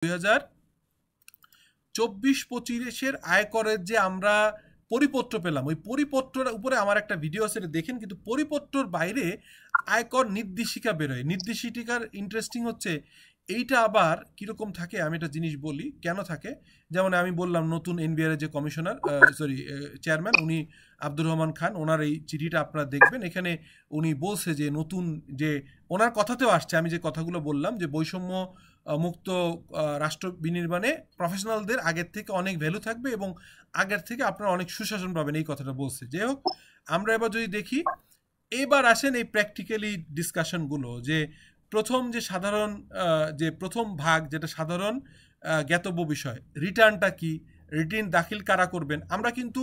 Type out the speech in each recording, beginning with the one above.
2024-25-এর আয়করের যে আমরা পরিপত্র পেলাম, ওই পরিপত্রের উপরে আমার একটা ভিডিও আছে, দেখেন। কিন্তু পরিপত্রর বাইরে আয়কর নির্দেশিকা বেরোয়। নির্দেশিকার ইন্টারেস্টিং হচ্ছে এইটা আবার কীরকম থাকে, আমি একটা জিনিস বলি কেন থাকে। যেমন আমি বললাম নতুন এনবিআর যে কমিশনার, চেয়ারম্যান, উনি আব্দুর রহমান খান, ওনার এই চিঠিটা আপনারা দেখবেন। এখানে উনি বলছে যে নতুন যে ওনার কথাতেও আসছে, আমি যে কথাগুলো বললাম যে বৈষম্য মুক্ত রাষ্ট্র বিনির্মাণে প্রফেশনালদের আগের থেকে অনেক ভ্যালু থাকবে এবং আগের থেকে আপনারা অনেক সুশাসন পাবেন, এই কথাটা বলছে। যাই হোক, আমরা এবার যদি দেখি, এবার আসেন এই প্র্যাকটিক্যালি ডিসকাশনগুলো। যে প্রথম যে সাধারণ যে প্রথম ভাগ, যেটা সাধারণ জ্ঞাতব্য বিষয়, রিটার্নটা কি, রিটার্ন দাখিল কারা করবেন। আমরা কিন্তু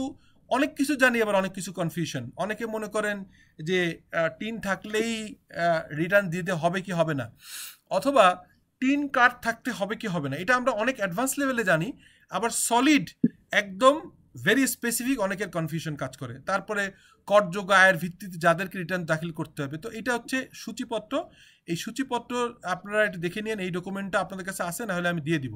অনেক কিছু জানি, আবার অনেক কিছু কনফিউশন। অনেকে মনে করেন যে টিন থাকলেই রিটার্ন দিতে হবে কি হবে না, অথবা টিন কার্ড থাকতে হবে কি হবে না, এটা আমরা অনেক অ্যাডভান্স লেভেলে জানি। আবার সলিড একদম ভেরি স্পেসিফিক অনেকের কনফিউশন কাজ করে। তারপরে করযোগ্য আয়ের ভিত্তিতে যাদেরকে রিটার্ন দাখিল করতে হবে। তো এটা হচ্ছে সূচিপত্র। এই সূচিপত্র আপনারা একটু দেখে নিন, এই ডকুমেন্টটা আপনাদের কাছে আসে, না হলে আমি দিয়ে দিব।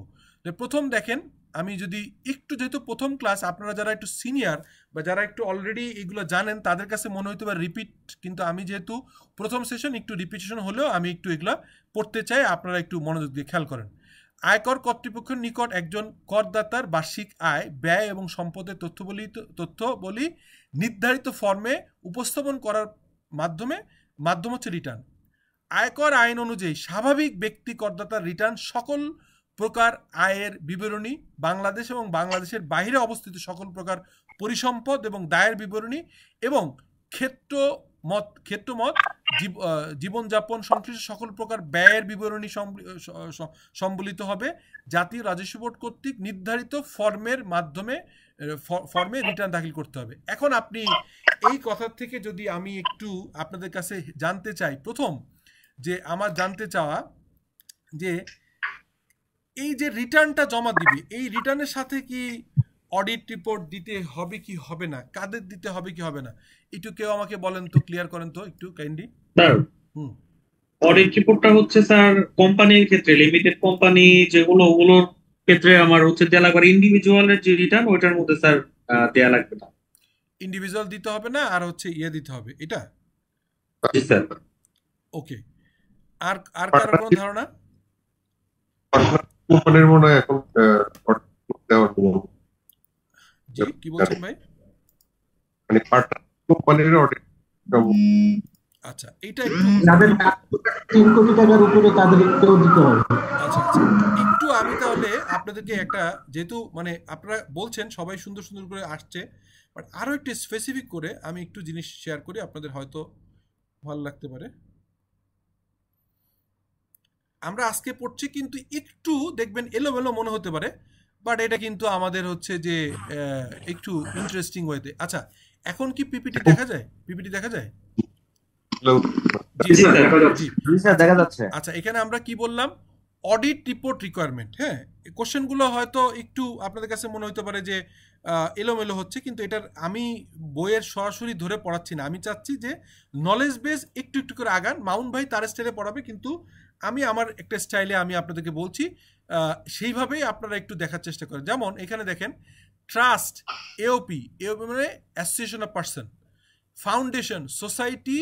প্রথম দেখেন, আমি যদি একটু, যেহেতু প্রথম ক্লাস, আপনারা যারা একটু সিনিয়র বা যারা একটু অলরেডি এগুলো জানেন তাদের কাছে মনে হইতে পারে রিপিট, কিন্তু আমি যেহেতু প্রথম সেশন, একটু রিপিটেশন হলেও আমি একটু এগুলো পড়তে চাই, আপনারা একটু মনোযোগ দিয়ে খেয়াল করেন। আয়কর কর্তৃপক্ষের নিকট একজন করদাতার বার্ষিক আয়, ব্যয় এবং সম্পদের তথ্যবলী নির্ধারিত ফর্মে উপস্থাপন করার মাধ্যম হচ্ছে রিটার্ন। আয়কর আইন অনুযায়ী স্বাভাবিক ব্যক্তি করদাতার রিটার্ন সকল প্রকার আয়ের বিবরণী, বাংলাদেশ এবং বাংলাদেশের বাইরে অবস্থিত সকল প্রকার পরিসম্পদ এবং দায়ের বিবরণী এবং ক্ষেত্রমত জীবনযাপন সংশ্লিষ্ট সকল প্রকার ব্যয়ের বিবরণী সম্বলিত হবে জাতীয় রাজস্ব বোর্ড কর্তৃক নির্ধারিত ফর্মে রিটার্ন দাখিল করতে হবে। এখন আপনি এই কথা থেকে যদি আমি একটু আপনাদের কাছে জানতে চাই, প্রথম যে আমার জানতে চাওয়া যে এই যে রিটার্নটা জমা দিবে, এই রিটার্নের সাথে কি অডিট রিপোর্ট দিতে হবে কি হবে না, কাদের দিতে হবে কি হবে না, একটু কেউ আমাকে বলেন তো, ক্লিয়ার করেন তো একটু কাইন্ডলি। স্যার, অডিট রিপোর্টটা হচ্ছে স্যার কোম্পানির ক্ষেত্রে, লিমিটেড কোম্পানি যেগুলো, ওগুলোর ক্ষেত্রে আমার হচ্ছে দেয়া লাগবে। ইন্ডিভিজুয়ালের যে রিটার্ন, ওইটার মধ্যে স্যার দেয়া লাগবে না। ইন্ডিভিজুয়াল দিতে হবে না, আর হচ্ছে দিতে হবে, এটা। জি স্যার। ওকে, আর আর কারো কোনো ধারণা? কোম্পানির মনে হয় এখন দেওয়ার নিয়ম। জি, কি বলছেন ভাই? মানে পার্টনার কোম্পানির অডিট। আচ্ছা, এটা একটু 3 কোটি টাকার উপরে তাদেরকেও দিতে হবে। আচ্ছা আচ্ছা, একটু আমি তাহলে আপনাদেরকে একটা, যেহেতু মানে আপনারা বলছেন সবাই সুন্দর সুন্দর করে আসছে, বাট আরও একটু স্পেসিফিক করে আমি একটু জিনিস শেয়ার করি, আপনাদের হয়তো ভালো লাগতে পারে। আমরা আজকে পড়ছি কিন্তু একটু দেখবেন এলোমেলো মনে হতে পারে, বাট এটা কিন্তু আমাদের হচ্ছে যে একটু ইন্টারেস্টিং ওয়েতে। আচ্ছা, এখন কি পিপিটি দেখা যায়? পিপিটি দেখা যায়? জি স্যার, দেখা যাচ্ছে। আচ্ছা, এখানে আমরা কি বললাম? Audit report requirement. হ্যাঁ, কোশ্চেনগুলো হয়তো একটু আপনাদের কাছে মনে হতে পারে যে এলোমেলো হচ্ছে, কিন্তু এটার আমি বইয়ের সরাসরি ধরে পড়াচ্ছি না। আমি চাচ্ছি যে নলেজ বেস একটু একটু করে আগান। মাউন্ট ভাই তার স্টাইলে পড়াবে, কিন্তু আমি আমার একটা স্টাইলে আমি আপনাদেরকে বলছি, সেইভাবেই আপনারা একটু দেখার চেষ্টা করেন। যেমন এখানে দেখেন, ট্রাস্ট, এওপি মানে association of person, foundation, society,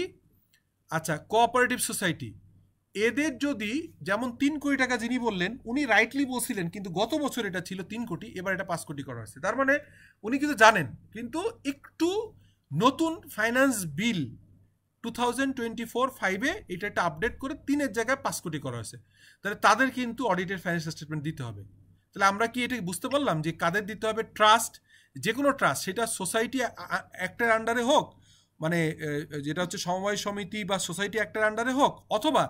আচ্ছা কোঅপারেটিভ সোসাইটি, এদের যদি যেমন 3 কোটি টাকা যিনি বললেন, উনি রাইটলি বলছিলেন, কিন্তু গত বছর এটা ছিল 3 কোটি, এবার এটা 5 কোটি করা হয়েছে। তার মানে উনি কিন্তু জানেন, কিন্তু একটু নতুন ফাইন্যান্স বিল 2024-5-এ এটা একটা আপডেট করে 3-এর জায়গায় 5 কোটি করা হয়েছে। তাহলে তাদের কিন্তু অডিটেড ফাইন্যান্সিয়াল স্টেটমেন্ট দিতে হবে। তাহলে আমরা কি এটা বুঝতে পারলাম যে কাদের দিতে হবে? ট্রাস্ট, যে কোনো ট্রাস্ট, সেটা সোসাইটি অ্যাক্টের আন্ডারে হোক, মানে যেটা হচ্ছে সমবায় সমিতি বা সোসাইটি অ্যাক্টের আন্ডারে হোক, অথবা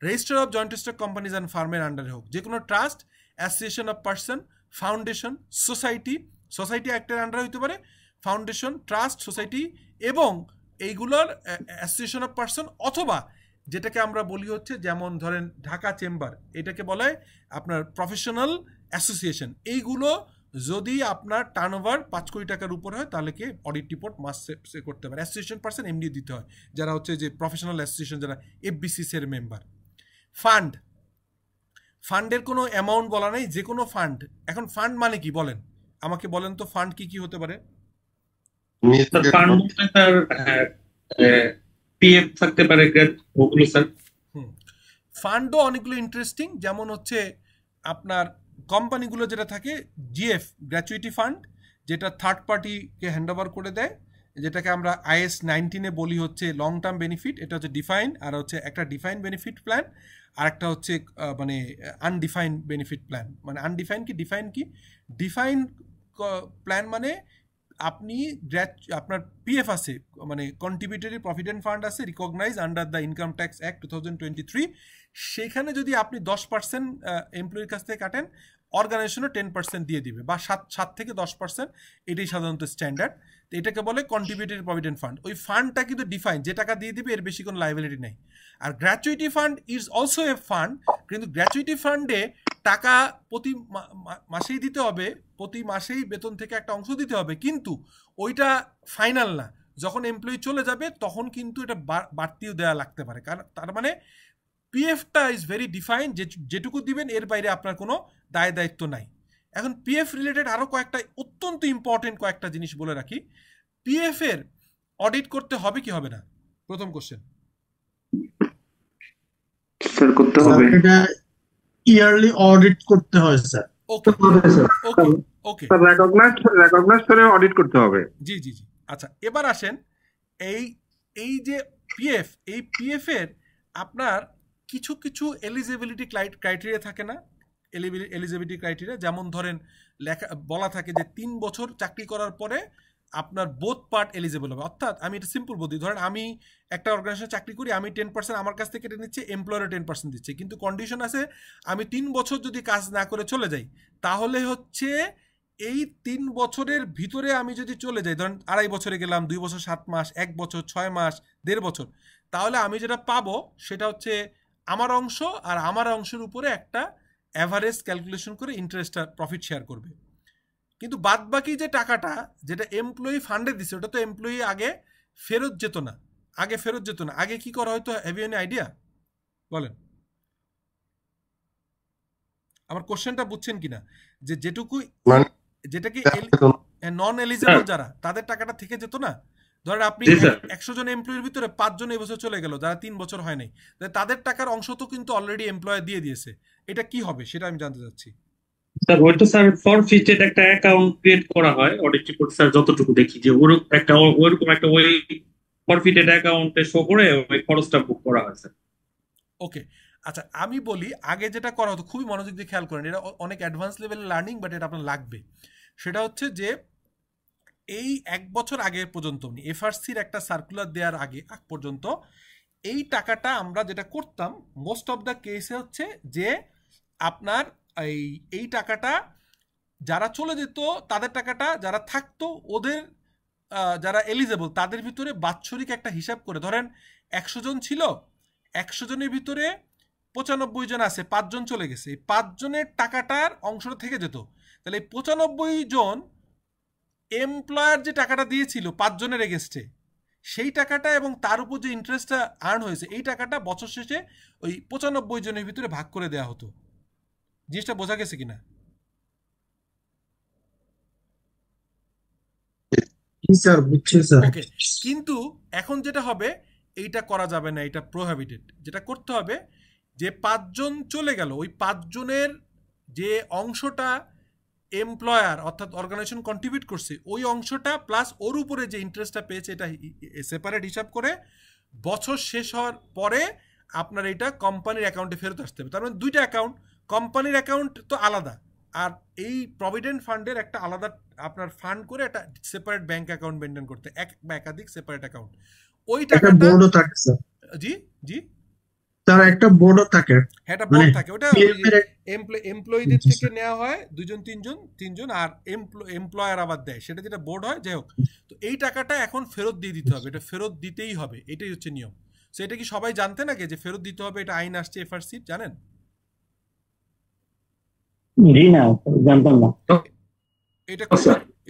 register of joint stock companies and ফার্মের আন্ডারে হোক, যে কোনো trust, association of person, foundation, society অ্যাক্টের আন্ডারে হইতে পারে, ফাউন্ডেশন, ট্রাস্ট, সোসাইটি, এবং এইগুলোর অ্যাসোসিয়েশন অফ পার্সন, অথবা যেটাকে আমরা বলি হচ্ছে, যেমন ধরেন ঢাকা চেম্বার, এটাকে বলা হয় আপনার প্রফেশনাল অ্যাসোসিয়েশন। এইগুলো যদি আপনার টার্নওভার 5 কোটি টাকার উপরে হয়, তাহলে কি অডিট রিপোর্ট মাস্ট করতে পারে। অ্যাসোসিয়েশন পার্সন এমডি দিতে হয়, যারা হচ্ছে যে প্রফেশনাল অ্যাসোসিয়েশন, যারা এফবিসিসি এর মেম্বার। ফান্ডের কোনো অ্যামাউন্ট বলা নেই, যে কোনো ফান্ড। এখন ফান্ড মানে কি বলেন, আমাকে বলেন তো ফান্ড কি কি হতে পারে? স্যার ফান্ড বলতে স্যার পিএফ থাকতে পারে, ওগুলো স্যার। ফান্ডও অনেকগুলো ইন্টারেস্টিং, যেমন হচ্ছে আপনার কোম্পানিগুলো যেটা থাকে জিএফ, গ্র্যাচুইটি ফান্ড, যেটা থার্ড পার্টিকে হ্যান্ড ওভার করে দেয়, যেটাকে আমরা IS 19-এ বলি হচ্ছে লং টার্ম বেনিফিট। এটা হচ্ছে ডিফাইন, আর হচ্ছে একটা ডিফাইন বেনিফিট প্ল্যান, আর একটা হচ্ছে মানে আনডিফাইন বেনিফিট প্ল্যান। মানে আনডিফাইন কি ডিফাইন কি? ডিফাইন প্ল্যান মানে আপনি আপনার পিএফ আছে, মানে কন্ট্রিবিউটরি প্রভিডেন্ট ফান্ড আছে, recognise under the income tax act 2023, সেখানে যদি আপনি 10% এমপ্লয়ির কাছ থেকে কাটেন, অর্গানাইজেশনও 10% দিয়ে দিবে, বা 7 থেকে 10%, এটাই সাধারণত স্ট্যান্ডার্ড। তো এটাকে বলে কন্ট্রিবিউটরি প্রভিডেন্ট ফান্ড। ওই ফান্ডটা কিন্তু ডিফাইন, যে টাকা দিয়ে দিবে এর বেশি কোনো লাইবিলিটি নেই। আর gratuity fund is also a fund, কিন্তু গ্র্যাচুইটি ফান্ডে টাকা প্রতি মাসেই দিতে হবে, প্রতি মাসেই বেতন থেকে একটা অংশ দিতে হবে, কিন্তু ওইটা ফাইনাল না। যখন এমপ্লয়ি চলে যাবে তখন কিন্তু এটা বাড়তিও দেওয়া লাগতে পারে। কারণ তার মানে পিএফটা ইজ ভেরি ডিফাইন, যেটুকু দিবেন এর বাইরে আপনার কোনো দায় দায়িত্ব নাই। এখন পিএফ রিলেটেড আরও কয়েকটা অত্যন্ত ইম্পর্টেন্ট কয়েকটা জিনিস বলে রাখি। পিএফ এর অডিট করতে হবে কি হবে না? প্রথম কোশ্চেন। স্যার করতে হবে, এটা ইয়ারলি অডিট করতে হয় স্যার। ওকে ওকে ওকে, স্যার রেকগনাইজ করে অডিট করতে হবে। জি জি জি। আচ্ছা, এবার আসেন এই যে পিএফ, এই পিএফ এর আপনার কিছু কিছু এলিজিবিলিটি ক্রাইটেরিয়া থাকে না? এলিজিবিলিটি ক্রাইটেরিয়া যেমন ধরেন বলা থাকে যে 3 বছর চাকরি করার পরে আপনার বোথ পার্ট এলিজিবল হবে। অর্থাৎ আমি এটা সিম্পল বলি, ধরেন আমি একটা অর্গানাইজেশনে চাকরি করি, আমি 10% আমার কাছ থেকে কেটে নিচ্ছে, এমপ্লয়ারও 10% দিচ্ছে, কিন্তু কন্ডিশন আছে আমি 3 বছর যদি কাজ না করে চলে যাই, তাহলে হচ্ছে এই 3 বছরের ভিতরে আমি যদি চলে যাই, ধরেন 2.5 বছরে গেলাম, 2 বছর 7 মাস, 1 বছর 6 মাস, 1.5 বছর, তাহলে আমি যেটা পাবো সেটা হচ্ছে আমার অংশ, আর আমার অংশের উপরে একটা অ্যাভারেজ ক্যালকুলেশন করে ইন্টারেস্টটা প্রফিট শেয়ার করবে। কিন্তু বাদ বাকি যে টাকাটা যেটা এমপ্লয়ি ফান্ডে দিচ্ছে, ওটা তো এমপ্লয়ি আগে ফেরত যেত না। আগে কি করা হয়তো? Have you any idea? বলেন, আমার কোশ্চেনটা বুঝছেন কিনা? যে যেটাকে নন এলিজিবল যারা, তাদের টাকাটা থেকে যেত না। ধরেন আপনি 100 জন এমপ্লয়ির ভিতরে 5 জন এই বছর চলে গেল, যারা 3 বছর হয় নাই, তাদের টাকার অংশ তো কিন্তু অলরেডি এমপ্লয়ার দিয়ে দিয়েছে। এটা কি হবে সেটা আমি জানতে চাচ্ছি। স্যার ওইটা স্যার ফরফিটেড একটা অ্যাকাউন্ট ক্রিয়েট করা হয় অডিট রিপোর্ট স্যার, যতটুকু দেখি যে ওইরকম একটা ওই ফরফিটেড অ্যাকাউন্টে শো করে ওই খরচটা বুক করা হয় স্যার। ওকে, আচ্ছা আমি বলি, আগে যেটা করা হতো, খুবই মনোযোগ দিয়ে খেয়াল করেন, এটা অনেক অ্যাডভান্স লেভেলের লার্নিং, বাট এটা আপনার লাগবে। সেটা হচ্ছে যে এই 1 বছর আগে পর্যন্ত এফআরসির একটা সার্কুলার দেওয়ার আগ পর্যন্ত এই টাকাটা আমরা যেটা করতাম মোস্ট অফ দ্য কেসে হচ্ছে যে আপনার এই টাকাটা যারা চলে যেত তাদের টাকাটা, যারা থাকতো ওদের যারা এলিজেবল তাদের ভিতরে বাৎসরিক একটা হিসাব করে, ধরেন 100 জন ছিল, 100 জনের ভিতরে 95 জন আছে, 5 জন চলে গেছে, এই 5 জনের টাকাটার অংশটা থেকে যেত। তাহলে এই 95 জন এমপ্লয়ার যে টাকাটা দিয়েছিল 5 জনের এগেস্টে, সেই টাকাটা এবং তার উপর যে ইন্টারেস্টটা আর্ন হয়েছে, এই টাকাটা বছর শেষে ওই 95 জনের ভিতরে ভাগ করে দেওয়া হতো। জিনিসটা বোঝা গেছে কিনা? ওকে, কিন্তু এখন যেটা হবে, এইটা করা যাবে না, এটা প্রোহিবিটেড। যেটা করতে হবে যে 5 জন চলে গেল, ওই 5 জনের যে অংশটা এমপ্লয়ার অর্থাৎ অর্গানাইজেশন কন্ট্রিবিউট করছে, ওই অংশটা প্লাস ওর উপরে যে ইন্টারেস্টটা পেয়েছে, এটা সেপারেট হিসাব করে বছর শেষ হওয়ার পরে আপনার এটা কোম্পানির অ্যাকাউন্টে ফেরত আসতে হবে। তার মানে 2টা অ্যাকাউন্ট, কোম্পানির অ্যাকাউন্ট তো আলাদা, আর এই প্রভিডেন্ট ফান্ডের একটা আলাদা আপনার ফান্ড করে একটা সেপারেট ব্যাংক অ্যাকাউন্ট মেনটেন করতে, এক বা একাধিক সেপারেট অ্যাকাউন্ট। ওই টাকাটা বোর্ডও থাকে স্যার। জি জি, তার একটা বোর্ডও থাকে, একটা বোর্ড থাকে, ওটা এমপ্লয়ীদের থেকে নেওয়া হয় 2 জন 3 জন, আর এমপ্লয়ার আবার দেয়, সেটা যেটা বোর্ড হয়। যাই হোক, তো এই টাকাটা এখন ফেরত দিয়ে দিতে হবে, এটা ফেরত দিতেই হবে, এটাই হচ্ছে নিয়ম। সো এটা কি সবাই জানতেন আগে যে ফেরত দিতে হবে? এটা আইন আসছে এফআরসি, জানেন? জি না, জানতাম না।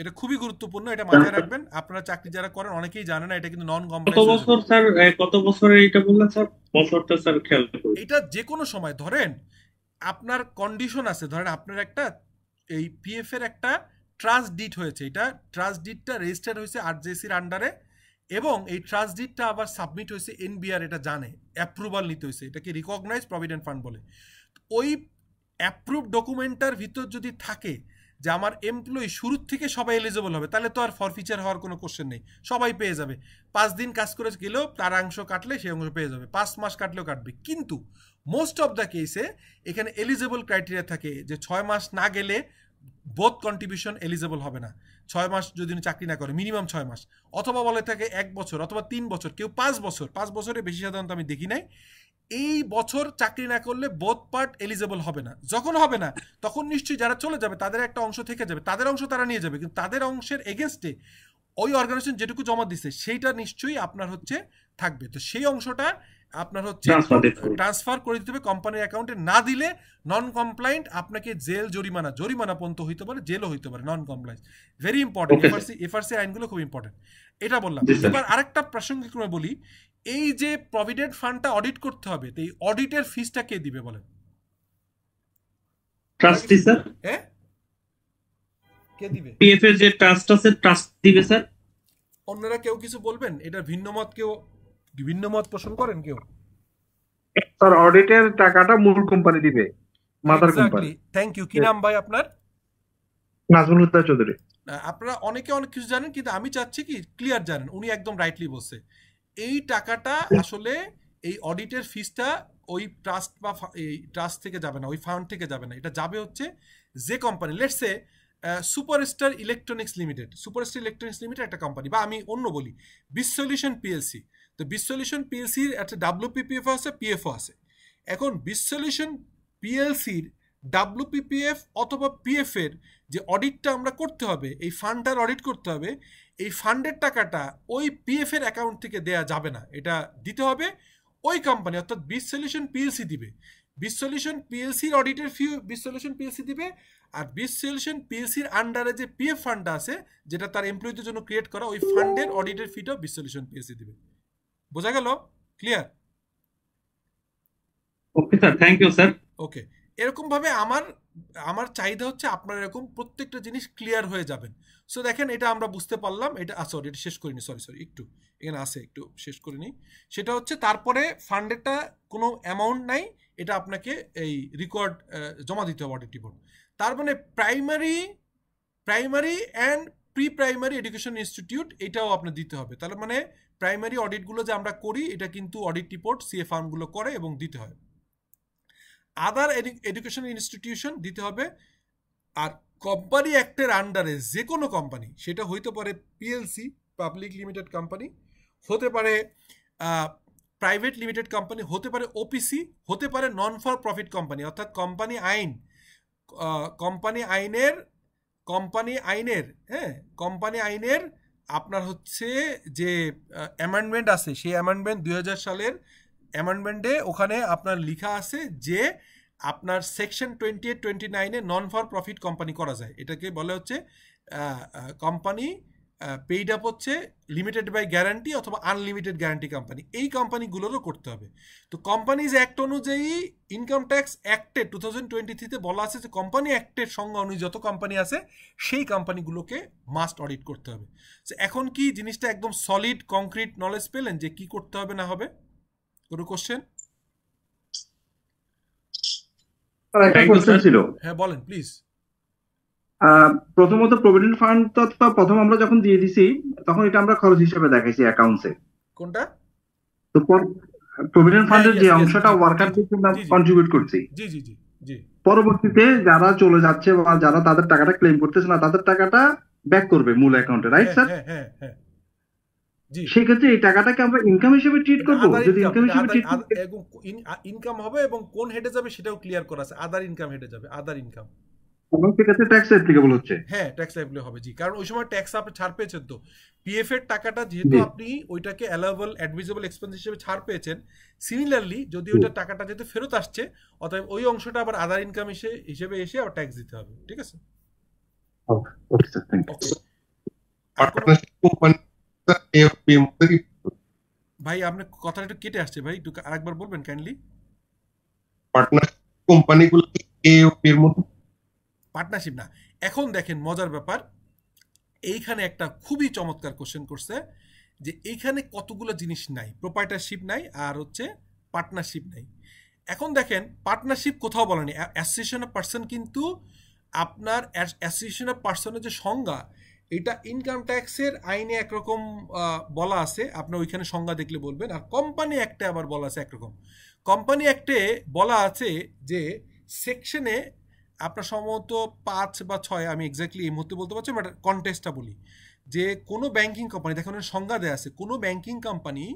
এটা খুবই গুরুত্বপূর্ণ, এটা মাথায় রাখবেন। আপনারা চাকরি যারা করেন অনেকেই জানেন না, এটা কিন্তু নন কত কমপ্লায়েন্স। বছর স্যার, কত বছরে এটা বললেন স্যার? বছরটা স্যার খেয়াল করুন। এটা যে কোনো সময়, ধরেন আপনার কন্ডিশন আছে, ধরেন আপনার একটা এই পিএফ এর একটা ট্রাস্ট ডিড হয়েছে, এটা ট্রাস্ট ডিডটা রেজিস্টার্ড হয়েছে আরজেসির আন্ডারে, এবং এই ট্রাস্ট ডিডটা আবার সাবমিট হয়েছে এনবিআর, এটা জানে, অ্যাপ্রুভাল নিতে হয়েছে, এটাকে রিকগনাইজ প্রভিডেন্ট ফান্ড বলে। ওই অ্যাপ্রুভ ডকুমেন্টার ভিতর যদি থাকে যে আমার এমপ্লয়ি শুরুর থেকে সবাই এলিজিবল হবে, তাহলে তো আর ফরফিচার হওয়ার কোনো কোশ্চেন নেই, সবাই পেয়ে যাবে। 5 দিন কাজ করে গেলেও তার অংশ কাটলে সেই অংশ পেয়ে যাবে, 5 মাস কাটলেও কাটবে। কিন্তু মোস্ট অফ দ্য কেসে এখানে এলিজিবল ক্রাইটেরিয়া থাকে যে 6 মাস না গেলে বোথ কন্ট্রিবিউশন এলিজিবল হবে না। 6 মাস যদি চাকরি না করে, মিনিমাম 6 মাস, অথবা বলে থাকে 1 বছর অথবা 3 বছর, কেউ 5 বছর, 5 বছরের বেশি সাধারণত আমি দেখি নাই। এই বছর চাকরি না করলে বোথ পার্ট এলিজিবল হবে না। যখন হবে না তখন নিশ্চয়ই যারা চলে যাবে তাদের একটা অংশ থেকে যাবে, তাদের অংশ তারা নিয়ে যাবে, কিন্তু তাদের অংশের এগেনস্টে ওই অর্গানাইজেশন যেটুকু জমা দিচ্ছে সেইটা নিশ্চয়ই আপনার হচ্ছে থাকবে। তো সেই অংশটা আপনার হচ্ছে ট্রান্সফার করে দিতে হবে কোম্পানির অ্যাকাউন্টে। না দিলে নন কমপ্লায়েন্ট আপনাকে জেল, জরিমানা পর্যন্ত হইতে পারে, জেলও হইতে পারে non compliance. Very important, FRC আইনগুলো খুব ইম্পর্টেন্ট। এটা বললাম। এবার আরেকটা প্রাসঙ্গিক বলি, এই যে প্রভিডেন্ট ফান্ডটা অডিট করতে হবে, তো এই অডিটের ফিসটা কে দিবে বলেন? Trustee sir. হ্যাঁ, কে দিবে? পিএফ এর যে ট্রাস্ট আছে, ট্রাস্ট দিবে স্যার। অন্যরা কেউ কিছু বলবেন? এটা ভিন্ন মত পোষণ করেন কেউ? স্যার অডিটের টাকাটা মূল কোম্পানি দিবে, মাদার কোম্পানি। Thank you. কি নাম ভাই আপনার? নাজমুল হুদা চৌধুরী। আপনারা অনেকে অনেক কিছু জানেন, কিন্তু আমি চাচ্ছি কি ক্লিয়ার জানেন। উনি একদম রাইটলি বলছে, এই টাকাটা আসলে এই অডিটের ফিসটা ওই ট্রাস্ট বা এই ট্রাস্ট থেকে যাবে না, ওই ফান্ড থেকে যাবে না। এটা যাবে হচ্ছে যে company, let's say superstar electronics limited. Superstar electronics limited একটা কোম্পানি, বা আমি অন্য বলি বিশ সলিউশন পিএলসি। তো বিশ সলিউশন পিএলসির একটা ডাব্লিউপিপিএফ আছে, পিএফও আছে। এখন বিশ সলিউশন পিএলসির ডাব্লিউপিপিএফ অথবা পিএফ এর যে অডিটটা আমরা করতে হবে, এই ফান্ডটার অডিট করতে হবে, এই ফান্ডের টাকাটা ওই পিএফ এর অ্যাকাউন্ট থেকে দেয়া যাবে না, এটা দিতে হবে ওই কোম্পানি, অর্থাৎ বিশ সলিউশন পিএলসি দিবে। বিশ সলিউশন পিএলসির অডিটের ফি বিশ সলিউশন পিএলসি দিবে, আর বিশ সলিউশন পিএলসির আন্ডারে যে পিএফ ফান্ডটা আছে, যেটা তার এমপ্লয়ীদের জন্য ক্রিয়েট করা, ওই ফান্ডের অডিটের ফিটাও বিশ সলিউশন পিএলসি দিবে। বোঝা গেল? Clear? Okay sir, thank you sir. Okay, এরকম ভাবে আমার চাহিদা হচ্ছে আপনার এরকম প্রত্যেকটা জিনিস ক্লিয়ার হয়ে যাবেন। সো দেখেন, এটা আমরা বুঝতে পারলাম। এটা সরি, এটা শেষ করিনি, সরি একটু এখানে আছে, একটু শেষ করিনি। সেটা হচ্ছে তারপরে ফান্ডেরটা কোনো অ্যামাউন্ট নাই, এটা আপনাকে এই রেকর্ড জমা দিতে হবে অডিট রিপোর্ট। তার মানে primary and pre primary education institute, এটাও আপনার দিতে হবে। তাহলে মানে প্রাইমারি অডিটগুলো যে আমরা করি, এটা কিন্তু অডিট রিপোর্ট সিএ ফার্মগুলো করে এবং দিতে হয়। আদার এডুকেশন ইনস্টিটিউশন দিতে হবে। আর কোম্পানি অ্যাক্টের আন্ডারে যে কোনো কোম্পানি, সেটা হইতে পারে পিএলসি, পাবলিক লিমিটেড কোম্পানি, হতে পারে প্রাইভেট লিমিটেড কোম্পানি, হতে পারে ওপিসি, হতে পারে নন ফর প্রফিট কোম্পানি, অর্থাৎ কোম্পানি আইনের আপনার হচ্ছে যে অ্যামেন্ডমেন্ট আছে, সেই অ্যামেন্ডমেন্ট 2000 সালের অ্যামেন্ডমেন্টে ওখানে আপনার লেখা আছে যে আপনার সেকশন 28-29-এ নন ফর প্রফিট কোম্পানি করা যায়। এটাকে বলে হচ্ছে কোম্পানি পেইড আপ হচ্ছে লিমিটেড বাই গ্যারান্টি অথবা আনলিমিটেড গ্যারান্টি কোম্পানি, এই কোম্পানিগুলোরও করতে হবে। তো কোম্পানিজ অ্যাক্ট অনুযায়ী ইনকাম ট্যাক্স অ্যাক্টে 2023-তে বলা আছে যে কোম্পানি অ্যাক্টের সংজ্ঞা অনুযায়ী যত কোম্পানি আছে সেই কোম্পানিগুলোকে মাস্ট অডিট করতে হবে। এখন কি জিনিসটা একদম সলিড কংক্রিট নলেজ পেলেন যে কি করতে হবে না হবে? কোনো কোশ্চেন? একটা কোশ্চেন ছিল। হ্যাঁ বলেন প্লিজ। প্রথমত প্রভিডেন্ট ফান্ড তো প্রথম আমরা যখন দিয়ে দিছি তখন এটা আমরা খরচ হিসেবে দেখাইছি অ্যাকাউন্টসে। কোনটা? তো প্রভিডেন্ট ফান্ডের যে অংশটা ওয়ার্কার থেকে আমরা কন্ট্রিবিউট করছি, জি জি জি জি, পরবর্তীতে যারা চলে যাচ্ছে বা যারা তাদের টাকাটা ক্লেম করতেছে না, তাদের টাকাটা ব্যাক করবে মূল অ্যাকাউন্টে, রাইট স্যার? হ্যাঁ হ্যাঁ হ্যাঁ জি। সেক্ষেত্রে এই টাকাটাকে আমরা ইনকাম হিসেবে ট্রিট করবো? যদি ইনকাম হিসেবে ট্রিট ইনকাম হবে এবং কোন হেডে যাবে সেটাও ক্লিয়ার করা আছে, আদার ইনকাম হেডে যাবে, আদার ইনকাম। এবং সেক্ষেত্রে ট্যাক্স অ্যাপ্লিকেবল হচ্ছে? হ্যাঁ, ট্যাক্স অ্যাপ্লিকেবল হবে জি, কারণ ওই সময় ট্যাক্স আপনি ছাড় পেয়েছেন। তো পিএফ এর টাকাটা যেহেতু আপনি ওইটাকে অ্যালাউয়েবল অ্যাডমিসেবল এক্সপেন্স হিসেবে ছাড় পেয়েছেন, সিমিলারলি যদি ওইটা টাকাটা যেহেতু ফেরত আসছে, অতএব ওই অংশটা আবার আদার ইনকাম হিসেবে এসে আবার ট্যাক্স দিতে হবে। ঠিক আছে? Okay sir, thank you. Partnership company ভাই আপনার কথাটা একটু কেটে আসছে ভাই, একটু আরেকবার বলবেন কাইন্ডলি। পার্টনারশিপ কোম্পানিগুলো এর মতো পার্টনারশিপ না। এখন দেখেন মজার ব্যাপার, এইখানে একটা খুবই চমৎকার কোশ্চেন করছে যে এইখানে কতগুলো জিনিস নাই, প্রোপাইটারশিপ নাই আর হচ্ছে পার্টনারশিপ নাই। এখন দেখেন পার্টনারশিপ কোথাও বলেনি, অ্যাসোসিয়েশন অফ পার্সন, কিন্তু আপনার অ্যাসোসিয়েশন অফ পার্সনের যে সংজ্ঞা, এটা ইনকাম ট্যাক্সের আইনে একরকম বলা আছে, আপনার ওইখানে সংজ্ঞা দেখলে বলবেন, আর কোম্পানি অ্যাক্টে আবার বলা আছে একরকম। কোম্পানি অ্যাক্টে বলা আছে যে সেকশনে আপনার সম্ভবত 5 বা 6, আমি এক্স্যাক্টলি এই মুহূর্তে বলতে পারছি, বাট কনটেক্সটটা বলি, যে কোনো ব্যাংকিং কোম্পানি, দেখুন সংজ্ঞা দেওয়া আছে, কোনো ব্যাংকিং কোম্পানি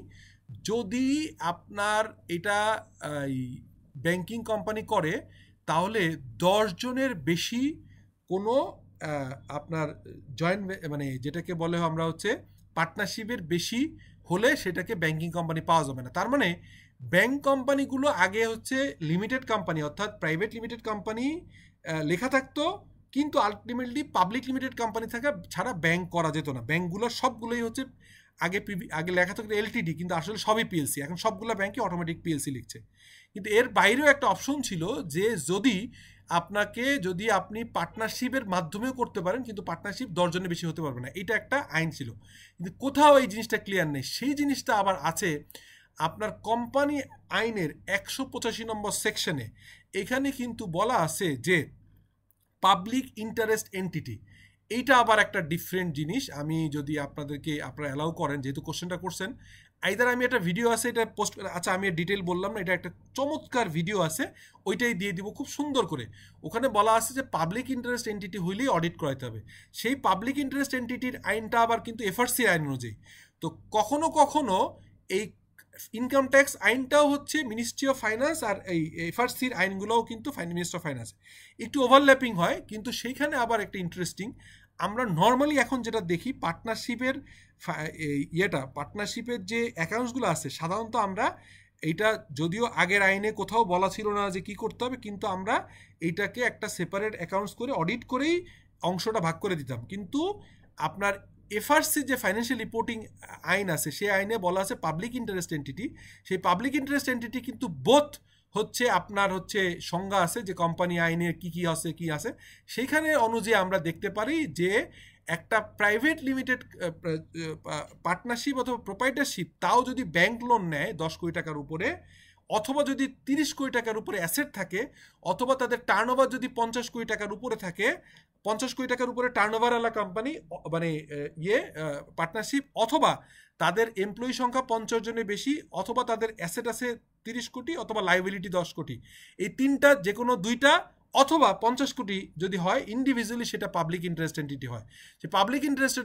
যদি আপনার এটা ব্যাংকিং কোম্পানি করে, তাহলে 10 জনের বেশি কোনো আপনার জয়েন্ট, মানে যেটাকে বলে আমরা হচ্ছে পার্টনারশিপের বেশি হলে সেটাকে ব্যাংকিং কোম্পানি পাওয়া যাবে না। তার মানে ব্যাংক কোম্পানিগুলো আগে হচ্ছে লিমিটেড কোম্পানি, অর্থাৎ প্রাইভেট লিমিটেড কোম্পানি লেখা থাকতো, কিন্তু আলটিমেটলি পাবলিক লিমিটেড কোম্পানি থাকা ছাড়া ব্যাংক করা যেত না। ব্যাংকগুলো সবগুলোই হচ্ছে আগে লেখা থাকতো এলটিডি, কিন্তু আসলে সবই পিএলসি। এখন সবগুলো ব্যাংকে অটোমেটিক পিএলসি লিখছে। কিন্তু এর বাইরেও একটা অপশন ছিল যে যদি আপনি পার্টনারশিপের মাধ্যমেও করতে পারেন, কিন্তু পার্টনারশিপ 10 জনের বেশি হতে পারবে না, এটা একটা আইন ছিল। কিন্তু কোথাও এই জিনিসটা ক্লিয়ার নেই। সেই জিনিসটা আবার আছে আপনার কোম্পানি আইনের 185 নম্বর সেকশনে। এখানে কিন্তু বলা আছে যে পাবলিক ইন্টারেস্ট এন্টিটি, এইটা আবার একটা ডিফারেন্ট জিনিস। আমি যদি আপনারা অ্যালাউ করেন, যেহেতু কোশ্চেনটা করছেন, আইদার আমি একটা ভিডিও আছে এটা পোস্ট, আচ্ছা আমি ডিটেল বললাম না, এটা একটা চমৎকার ভিডিও আছে, ওইটাই দিয়ে দিব খুব সুন্দর করে। ওখানে বলা আছে যে পাবলিক ইন্টারেস্ট এন্টিটি হইলেই অডিট করাইতে হবে। সেই পাবলিক ইন্টারেস্ট এন্টিটির আইনটা আবার কিন্তু এফআরসি আইন অনুযায়ী। তো কখনো কখনো এই ইনকাম ট্যাক্স আইনটাও হচ্ছে মিনিস্ট্রি অফ ফাইন্যান্স, আর এই এফআরসির আইনগুলোও কিন্তু মিনিস্ট্রি অফ ফাইন্যান্স, একটু ওভারল্যাপিং হয়। কিন্তু সেইখানে আবার একটা ইন্টারেস্টিং, আমরা নর্মালি এখন যেটা দেখি পার্টনারশিপের পার্টনারশিপের যে অ্যাকাউন্টসগুলো আছে, সাধারণত আমরা এইটা, যদিও আগের আইনে কোথাও বলা ছিল না যে কি করতে হবে, কিন্তু আমরা এইটাকে একটা সেপারেট অ্যাকাউন্টস করে অডিট করেই অংশটা ভাগ করে দিতাম। কিন্তু আপনার এফআরসি যে ফাইন্যান্সিয়াল রিপোর্টিং আইন আছে, সেই আইনে বলা আছে পাবলিক ইন্টারেস্ট এন্টিটি। সেই পাবলিক ইন্টারেস্ট এন্টিটি কিন্তু বোথ হচ্ছে আপনার হচ্ছে সংজ্ঞা আছে যে কোম্পানি আইনে কি আছে, সেইখানে অনুযায়ী আমরা দেখতে পারি যে একটা প্রাইভেট লিমিটেড পার্টনারশিপ অথবা প্রোপাইটারশিপ, তাও যদি ব্যাংক লোন নেয় 10 কোটি টাকার উপরে, অথবা যদি 30 কোটি টাকার উপরে অ্যাসেট থাকে, অথবা তাদের টার্নওভার যদি 50 কোটি টাকার উপরে থাকে, 50 কোটি টাকার উপরে টার্নওভারওয়ালা কোম্পানি মানে পার্টনারশিপ, অথবা তাদের এমপ্লয়ি সংখ্যা 50 জনের বেশি, অথবা তাদের অ্যাসেট আছে 30 কোটি, অথবা লাইবিলিটি 10 কোটি, এই তিনটা যে কোনো দুইটা, অথবা 50 কোটি যদি হয় ইন্ডিভিজুয়ালি, সেটা পাবলিক ইন্টারেস্ট এন্টিটি হয়। সে পাবলিক ইন্টারেস্ট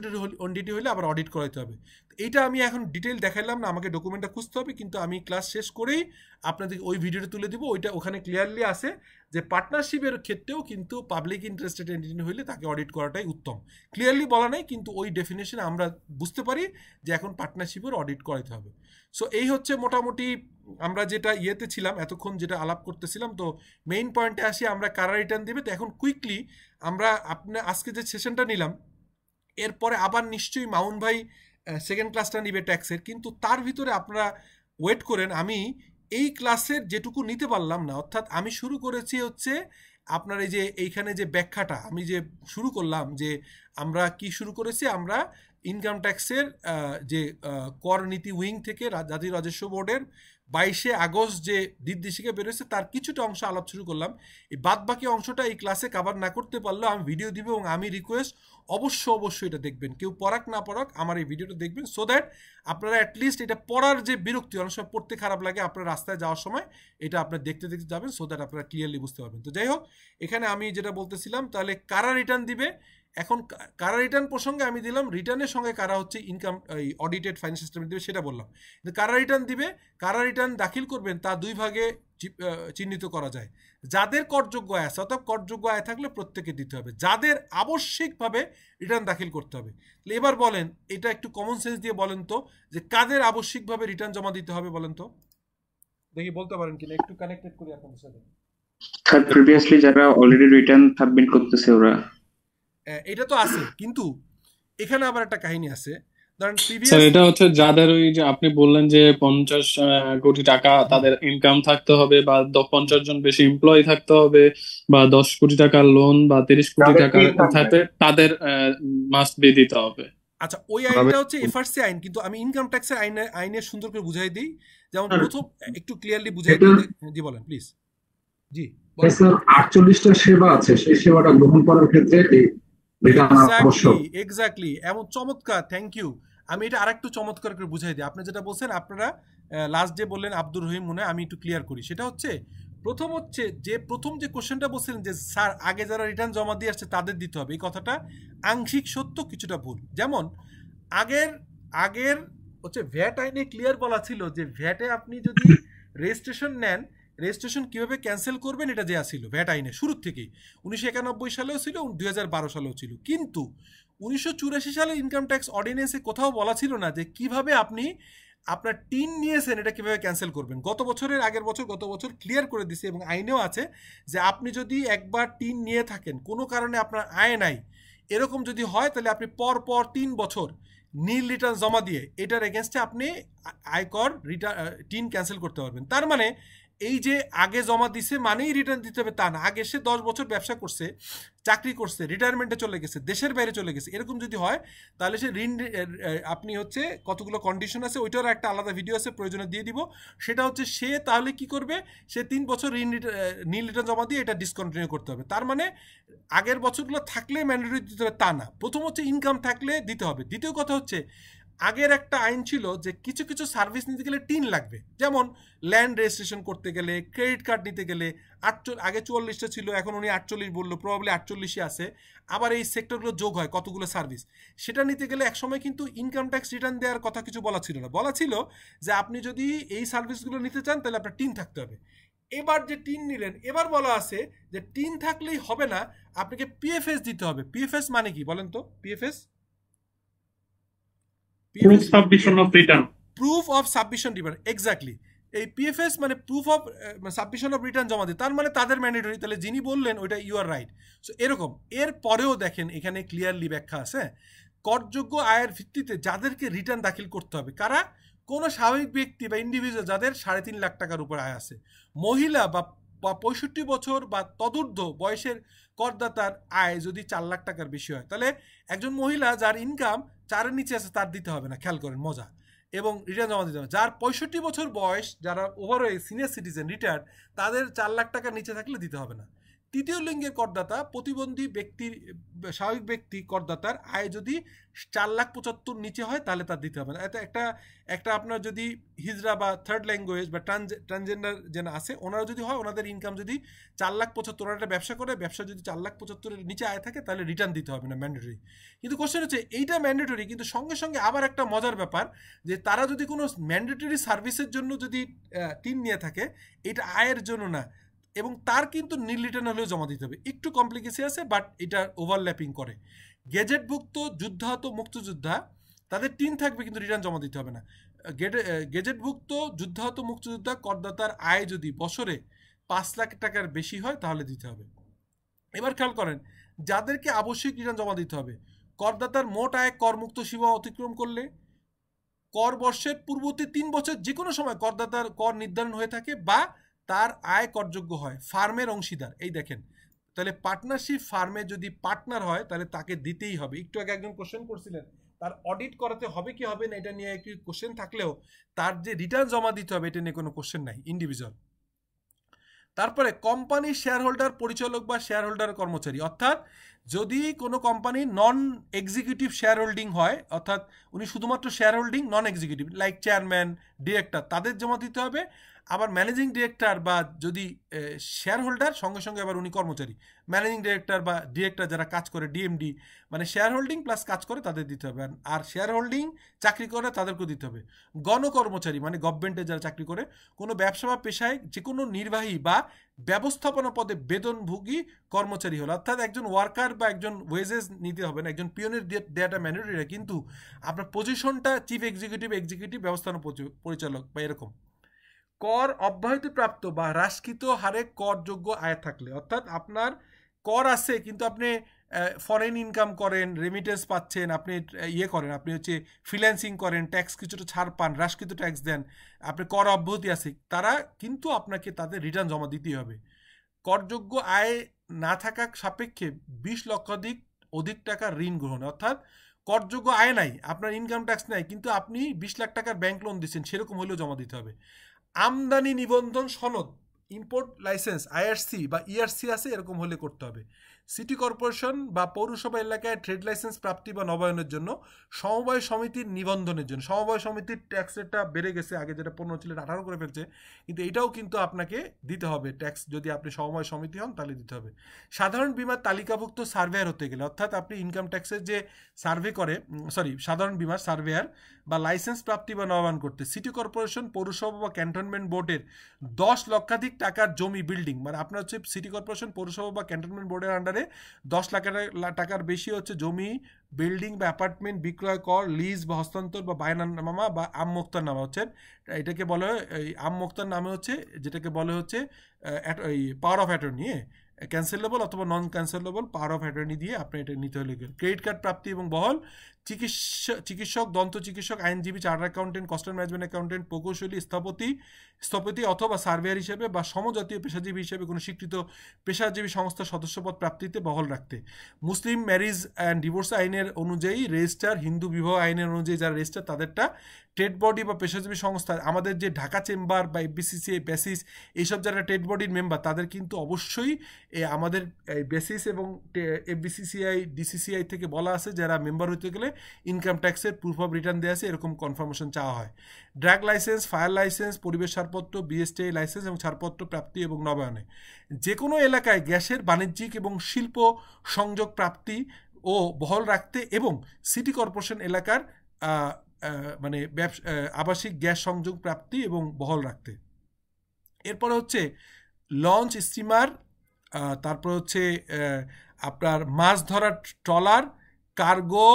এন্টিটি হলে আবার অডিট করাইতে হবে। এইটা আমি এখন ডিটেল দেখাইলাম না, আমাকে ডকুমেন্টটা খুঁজতে হবে, কিন্তু আমি ক্লাস শেষ করেই আপনাদের ওই ভিডিওটা তুলে দিব। ওখানে ক্লিয়ারলি আছে যে পার্টনারশিপের ক্ষেত্রেও কিন্তু পাবলিক ইন্টারেস্টেড এন্টিটি হইলে তাকে অডিট করাটাই উত্তম। ক্লিয়ারলি বলা নাই, কিন্তু ওই ডেফিনেশনে আমরা বুঝতে পারি যে এখন পার্টনারশিপের অডিট করাইতে হবে। সো এই হচ্ছে মোটামুটি আমরা যেটা ছিলাম এতক্ষণ, যেটা আলাপ করতেছিলাম। তো মেইন পয়েন্টে আসি, আমরা কারা রিটার্ন দিবে। তো এখন কুইকলি আমরা আজকে যে সেশনটা নিলাম, এরপরে আবার নিশ্চয়ই মাউন ভাই সেকেন্ড ক্লাসটা নিবে ট্যাক্সের, কিন্তু তার ভিতরে আপনারা ওয়েট করেন। আমি এই ক্লাসের যেটুকু নিতে পারলাম না, অর্থাৎ আমি শুরু করেছি হচ্ছে আপনার এই যে এইখানে যে ব্যাখ্যাটা আমি যে শুরু করলাম, যে আমরা কি শুরু করেছি, আমরা ইনকাম ট্যাক্সের যে কর নীতি উইং থেকে জাতীয় রাজস্ব বোর্ডের 22শে আগস্ট যে নির্দেশিকা বেরোয়েছে তার কিছুটা অংশ আলাপ শুরু করলাম। এই বাদ বাকি অংশটা এই ক্লাসে কভার না করতে পারলেও আমি ভিডিও দিব, এবং আমি রিকোয়েস্ট অবশ্যই এটা দেখবেন, কেউ পড়াক না পড়াক আমার এই ভিডিওটা দেখবেন, সো দ্যাট আপনারা অ্যাটলিস্ট এটা পড়ার যে বিরক্তি, অনেক সময় পড়তে খারাপ লাগে, আপনার রাস্তায় যাওয়ার সময় এটা আপনার দেখতে যাবেন, সো দ্যাট আপনারা ক্লিয়ারলি বুঝতে পারবেন। তো যাই হোক, এখানে আমি যেটা বলতেছিলাম, তাহলে কারা রিটার্ন দিবে। এখন কারা রিটার্ন প্রসঙ্গে আমি দিলাম, রিটার্নের সঙ্গে কারা হচ্ছে ইনকাম অডিটেড ফাইন্যান্স সিস্টেমে দিবে সেটা বললাম। কারা রিটার্ন দিবে, কারা রিটার্ন দাখিল করবেন, তা দুই ভাগে চিহ্নিত করা যায়। যাদের করযোগ্য আয় আছে, অর্থাৎ করযোগ্য আয় থাকলে প্রত্যেকে দিতে হবে, যাদের আবশ্যিকভাবে রিটার্ন দাখিল করতে হবে। এবার বলেন, এটা একটু কমন সেন্স দিয়ে বলেন তো, যে কাদের আবশ্যিকভাবে রিটার্ন জমা দিতে হবে বলেন তো, দেখি বলতে পারেন কিনা, একটু কানেক্টেড করি আপনাদের সাথে। স্যার প্রিভিয়াসলি যারা অলরেডি রিটার্ন সাবমিট করতেছে ওরা, এটা তো আছে, কিন্তু এখানে আবার একটা কাহিনী আছে। ধরেন স্যার প্রিভিয়াস এটা হচ্ছে যাদের ওই যে আপনি বললেন যে 50 কোটি টাকা তাদের ইনকাম থাকতে হবে, বা 50 জন বেশি এমপ্লয়ি থাকতে হবে, বা 10 কোটি টাকার লোন বা 30 কোটি তাদের টাকার তিন থাকবে। থাকবে, তাদের মাস্ট বি দিতে হবে। আচ্ছা, ওই আইনটা হচ্ছে এফআরসি আইন, কিন্তু আমি ইনকাম ট্যাক্সের আইনে সুন্দর করে বুঝাই দিই। যেমন স্যার প্রথম একটু ক্লিয়ারলি বুঝাই এটা দিই। জি বলেন প্লিজ। জি বলেন। স্যার 48টা সেবা আছে, সেই সেবাটা গ্রহণ করার ক্ষেত্রে এটা আবশ্যক। এক্স্যাক্টলি এমন চমৎকার, থ্যাংক ইউ। আমি এটা আরেকটু চমৎকার করে বুঝাই দিই। আপনি যেটা বলছেন, আপনারা লাস্ট যে বললেন আব্দুর রহিম মনে হয়, আমি একটু ক্লিয়ার করি। সেটা হচ্ছে প্রথম যে কোশ্চেনটা বলছিলেন যে স্যার আগে যারা রিটার্ন জমা দিয়ে আসছে তাদের দিতে হবে, এই কথাটা আংশিক সত্য, কিছুটা ভুল। যেমন আগের হচ্ছে ভ্যাট আইনে ক্লিয়ার বলা ছিল যে ভ্যাটে আপনি যদি রেজিস্ট্রেশন নেন, রেজিস্ট্রেশন কিভাবে ক্যান্সেল করবেন এটা দেওয়া ছিল ভ্যাট আইনে শুরুর থেকেই। 1991 সালেও ছিল, 2012 সালেও ছিল। কিন্তু 1984 সালে ইনকাম ট্যাক্স অর্ডিন্যান্সে কোথাও বলা ছিল না যে কিভাবে আপনি আপনার টিন নিয়েছেন এটা কিভাবে ক্যান্সেল করবেন। গত বছর ক্লিয়ার করে দিছে, এবং আইনেও আছে যে আপনি যদি একবার টিন নিয়ে থাকেন, কোনো কারণে আপনার আয় নাই, এরকম যদি হয় তাহলে আপনি পর 3 বছর নীল রিটার্ন জমা দিয়ে এটার এগেনস্টে আপনি আয়কর টিন ক্যান্সেল করতে পারবেন। তার মানে এই যে আগে জমা দিছে মানেই রিটার্ন দিতে হবে তা না। আগে সে 10 বছর ব্যবসা করছে, চাকরি করছে, রিটায়ারমেন্টে চলে গেছে, দেশের বাইরে চলে গেছে, এরকম যদি হয় তাহলে সে ঋণ, আপনি হচ্ছে কতগুলো কন্ডিশন আছে, ওইটারও একটা আলাদা ভিডিও আছে, প্রয়োজনে দিয়ে দিব। সেটা হচ্ছে সে তাহলে কি করবে, সে 3 বছর নীল রিটার্ন জমা দিয়ে এটা ডিসকন্টিনিউ করতে হবে। তার মানে আগের বছরগুলো থাকলে ম্যান্ডেটরি দিতে হবে তা না। প্রথম হচ্ছে ইনকাম থাকলে দিতে হবে। দ্বিতীয় কথা হচ্ছে আগের একটা আইন ছিল যে কিছু কিছু সার্ভিস নিতে গেলে টিন লাগবে। যেমন ল্যান্ড রেজিস্ট্রেশন করতে গেলে, ক্রেডিট কার্ড নিতে গেলে আগে 44টা ছিল, এখন উনি 48 বললো, প্রবাবলি 48ই আছে। আবার এই সেক্টরগুলো যোগ হয় কতগুলো সার্ভিস, সেটা নিতে গেলে একসময় কিন্তু ইনকাম ট্যাক্স রিটার্ন দেওয়ার কথা কিছু বলা ছিল না। বলা ছিল যে আপনি যদি এই সার্ভিসগুলো নিতে চান তাহলে আপনার টিন থাকতে হবে। এবার যে টিন নিলেন, এবার বলা আছে যে টিন থাকলেই হবে না, আপনাকে পিএফএস দিতে হবে। পিএফএস মানে কি বলেন তো? PFS proof submission of return. Proof of submission return, exactly. এই পিএফএস মানে proof of submission of return জমা দিই, তার মানে তাদের ম্যান্ডেটরি। তাহলে যিনি বললেন ওইটা ইউ আর রাইট। সো এরকম এর পরেও দেখেন এখানে ক্লিয়ারলি ব্যাখ্যা আছে, করযোগ্য আয়ের ভিত্তিতে যাদেরকে রিটার্ন দাখিল করতে হবে, কারা? কোনো স্বাভাবিক ব্যক্তি বা ইন্ডিভিজুয়াল যাদের 3.5 লাখ টাকার উপর আয় আছে, মহিলা বা 65 বছর বা তদূর্ধ্ব বয়সের করদাতার আয় যদি 4 লাখ টাকার বেশি হয়, তাহলে একজন মহিলা যার ইনকাম 4-এর নিচে আছে তার দিতে হবে না। খেয়াল করেন, মজা। এবং রিটার্ন জমা দিতে হবে। যার 65 বছর বয়স, যারা ওভারওয়েজ সিনিয়র সিটিজেন রিটায়ার্ড, তাদের 4 লাখ টাকার নিচে থাকলে দিতে হবে না। তৃতীয় লিঙ্গের করদাতা, প্রতিবন্ধী ব্যক্তির, স্বাভাবিক ব্যক্তি করদাতার আয় যদি 4,75,000 নিচে হয় তাহলে তার দিতে হবে না। এটা একটা আপনার যদি হিজড়া বা থার্ড ল্যাঙ্গুয়েজ বা ট্রান্সজেন্ডার যেন আছে, ওনারা যদি হয়, ওনাদের ইনকাম যদি 4,75,000, একটা ব্যবসা করে, ব্যবসা যদি 4,75,000-এর নিচে আয় থাকে তাহলে রিটার্ন দিতে হবে না, ম্যান্ডেটরি। কিন্তু কোশ্চেন হচ্ছে এইটা ম্যান্ডেটরি, কিন্তু সঙ্গে সঙ্গে আবার একটা মজার ব্যাপার যে তারা যদি কোনো ম্যান্ডেটরি সার্ভিসের জন্য যদি টিন নিয়ে থাকে, এটা আয়ের জন্য না, এবং তার কিন্তু নীল রিটার্ন হলেও জমা দিতে হবে। একটু কমপ্লিকেসি আছে, বাট এটা ওভারল্যাপিং করে। গেজেটভুক্ত যুদ্ধাহত মুক্তিযোদ্ধা, তাদের টিন থাকবে কিন্তু রিটার্ন জমা দিতে হবে না। গেজেটভুক্ত যুদ্ধাহত মুক্তিযোদ্ধা করদাতার আয় যদি বছরে 5 লাখ টাকার বেশি হয় তাহলে দিতে হবে। এবার খেয়াল করেন, যাদেরকে আবশ্যিক রিটার্ন জমা দিতে হবে, করদাতার মোট আয় করমুক্ত সীমা অতিক্রম করলে, কর বর্ষের পূর্ববর্তী 3 বছর যে কোনো সময় করদাতার কর নির্ধারণ হয়ে থাকে বা তার আয় করযোগ্য হয়, ফার্মের অংশীদার। এই দেখেন, তাহলে পার্টনারশিপ ফার্মে যদি পার্টনার হয় তাহলে তাকে দিতেই হবে। একটু আগে একজন কোশ্চেন করছিলেন তার অডিট করাতে হবে কি হবে না, এটা নিয়ে একটু কোশ্চেন থাকলেও তার যে রিটার্ন জমা দিতে হবে এটা নিয়ে কোনো কোশ্চেন নাই, ইন্ডিভিজুয়াল। তারপরে কোম্পানির শেয়ার হোল্ডার, পরিচালক বা শেয়ার হোল্ডার কর্মচারী, অর্থাৎ যদি কোনো কোম্পানি নন এক্সিকিউটিভ শেয়ার হোল্ডিং হয়, অর্থাৎ উনি শুধুমাত্র শেয়ার হোল্ডিং, নন এক্সিকিউটিভ লাইক চেয়ারম্যান, ডিরেক্টর, তাদের জমা দিতে হবে। আবার ম্যানেজিং ডিরেক্টর বা যদি শেয়ার হোল্ডার, সঙ্গে সঙ্গে আবার উনি কর্মচারী, ম্যানেজিং ডিরেক্টর বা ডিরেক্টর যারা কাজ করে, ডিএমডি, মানে শেয়ার হোল্ডিং প্লাস কাজ করে, তাদের দিতে হবে। আর শেয়ার হোল্ডিং চাকরি করে তাদেরকেও দিতে হবে। গণকর্মচারী মানে গভর্নমেন্টে যারা চাকরি করে, কোনো ব্যবসা বা পেশায় যে কোনো নির্বাহী বা ব্যবস্থাপনা পদে বেতনভোগী কর্মচারী হলো, অর্থাৎ একজন ওয়ার্কার বা একজন ওয়েজেস নিতে হবে না, একজন পিওনের দেওয়াটা ম্যান্ডেটরি, কিন্তু আপনার পজিশনটা চিফ এক্সিকিউটিভ ব্যবস্থাপনা পরিচালক বা এরকম। কর অব্যাহতি প্রাপ্ত বা হ্রাসকৃত হারে করযোগ্য আয় থাকলে, অর্থাৎ আপনার কর আছে কিন্তু আপনি ফরেন ইনকাম করেন, রেমিটেন্স পাচ্ছেন, আপনি ইয়ে করেন, আপনি হচ্ছে ফ্রিল্যান্সিং করেন, ট্যাক্স কিছুটা ছাড় পান, হ্রাসকৃত ট্যাক্স দেন, আপনি কর অব্যাহতি আছে, তারা কিন্তু আপনাকে তাদের রিটার্ন জমা দিতেই হবে। করযোগ্য আয় না থাকা সাপেক্ষে 20 লক্ষাধিক অধিক টাকার ঋণ গ্রহণ, অর্থাৎ করযোগ্য আয় নাই, আপনার ইনকাম ট্যাক্স নাই, কিন্তু আপনি 20 লাখ টাকার ব্যাংক লোন দিচ্ছেন, সেরকম হলেও জমা দিতে হবে। আমদানি নিবন্ধন সনদ, ইম্পোর্ট লাইসেন্স, আইআরসি বা ইআরসি আছে, এরকম হলে করতে হবে। সিটি কর্পোরেশন বা পৌরসভা এলাকায় ট্রেড লাইসেন্স প্রাপ্তি বা নবায়নের জন্য, সমবায় সমিতির নিবন্ধনের জন্য, সমবায় সমিতির ট্যাক্স রেটটা বেড়ে গেছে, আগে যেটা 15 ছিল 18 করে ফেলছে, কিন্তু এটাও কিন্তু আপনাকে দিতে হবে ট্যাক্স, যদি আপনি সমবায় সমিতি হন তাহলে দিতে হবে। সাধারণ বীমার তালিকাভুক্ত সার্ভেয়ার হতে গেলে, অর্থাৎ আপনি ইনকাম ট্যাক্সের যে সার্ভে করে, সাধারণ বীমার সার্ভেয়ার বা লাইসেন্স প্রাপ্তি বা নবায়ন করতে সিটি কর্পোরেশন, পৌরসভা বা ক্যান্টনমেন্ট বোর্ডের 10 লক্ষাধিক টাকার জমি, বিল্ডিং, মানে আপনার হচ্ছে সিটি কর্পোরেশন, পৌরসভা বা ক্যান্টনমেন্ট বোর্ডের আন্ডারে 10 লাখ টাকার বেশি হচ্ছে জমি, বিল্ডিং বা অ্যাপার্টমেন্ট বিক্রয় কর, লিজ বা হস্তান্তর বা বায়নামা বা আমমোক্তার নামা হচ্ছে, এটাকে বলে হয় এই আমমোক্তার নামে হচ্ছে, যেটাকে বলে হচ্ছে এই পাওয়ার অফ অ্যাটর্নি, ক্যান্সেলেবল অথবা নন ক্যান্সেলেবল পাওয়ার অফ অ্যাটর্নি দিয়ে আপনি এটা নিতে হলে। ক্রেডিট কার্ড প্রাপ্তি এবং বহল, চিকিৎসক, দন্ত চিকিৎসক, আইনজীবী, chartered accountant, cost management accountant, প্রকৌশলী, স্থপতি অথবা সার্ভেয়ার হিসেবে বা সমজাতীয় পেশাজীবী হিসেবে কোনো স্বীকৃত পেশাজীবী সংস্থার সদস্যপদ প্রাপ্তিতে বহল রাখতে। মুসলিম ম্যারিজ অ্যান্ড ডিভোর্স আইনের অনুযায়ী রেজিস্টার, হিন্দু বিবাহ আইনের অনুযায়ী যারা রেজিস্টার তাদেরটা, ট্রেড বডি বা পেশাজীবী সংস্থা, আমাদের যে ঢাকা চেম্বার বা এফবিসিসিআই, বেসিস, এইসব যারা ট্রেড বডির মেম্বার, তাদের কিন্তু অবশ্যই আমাদের বেসিস এবং এফবিসিসিআই, ডিসিসিআই থেকে বলা আছে যারা মেম্বার হতে গেলে ইনকাম ট্যাক্সের প্রুফ অফ রিটার্ন দেওয়া আছে, এরকম কনফার্মেশন চাওয়া হয়। ড্রাগ লাইসেন্স, ফায়ার লাইসেন্স, পরিবেশ ছাড়পত্র, বিএসটিআই লাইসেন্স এবং ছাড়পত্র প্রাপ্তি এবং নবায়নে। যে কোনো এলাকায় গ্যাসের বাণিজ্যিক এবং শিল্প সংযোগ প্রাপ্তি ও বহাল রাখতে এবং সিটি কর্পোরেশন এলাকার মানে আবাসিক গ্যাস সংযোগ প্রাপ্তি এবং বহাল রাখতে। এরপরে হচ্ছে লঞ্চ, স্টিমার, তারপর হচ্ছে আপনার মাছ ধরার ট্রলার, কার্গো,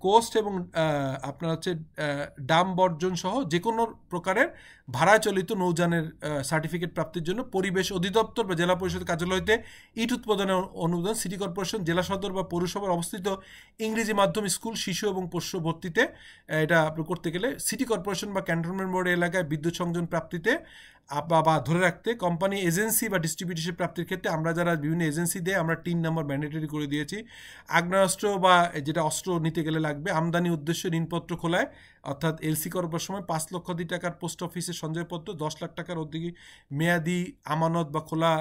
কোস্ট এবং আপনার হচ্ছে ডাম বর্জন সহ যে কোনো প্রকারের ভাড়া চলিত নৌযানের সার্টিফিকেট প্রাপ্তির জন্য পরিবেশ অধিদপ্তর বা জেলা পরিষদ কার্যালয়তে ইট উৎপাদনের অনুমোদন, সিটি কর্পোরেশন, জেলা সদর বা পৌরসভার অবস্থিত ইংরেজি মাধ্যম স্কুল, শিশু এবং পোষ্য ভর্তিতে এটা আপনি করতে গেলে, সিটি কর্পোরেশন বা ক্যান্টনমেন্ট বোর্ড এলাকায় বিদ্যুৎ সংযোজন প্রাপ্তিতে বা ধরে রাখতে, কোম্পানি, এজেন্সি বা ডিস্ট্রিবিউটরশিপ প্রাপ্তির ক্ষেত্রে আমরা যারা বিভিন্ন এজেন্সি দিয়ে আমরা 3 নম্বর ম্যান্ডেটরি করে দিয়েছি। আগ্নেয়াস্ত্র বা যেটা অস্ত্র নিতে গেলে লাগবে, আমদানি উদ্দেশ্যে ঋণপত্র খোলায়, অর্থাৎ এলসি করবার সময় 5 লক্ষাধিক টাকার পোস্ট অফিসের সঞ্চয়পত্র, 10 লাখ টাকার অধিক মেয়াদি আমানত বা খোলা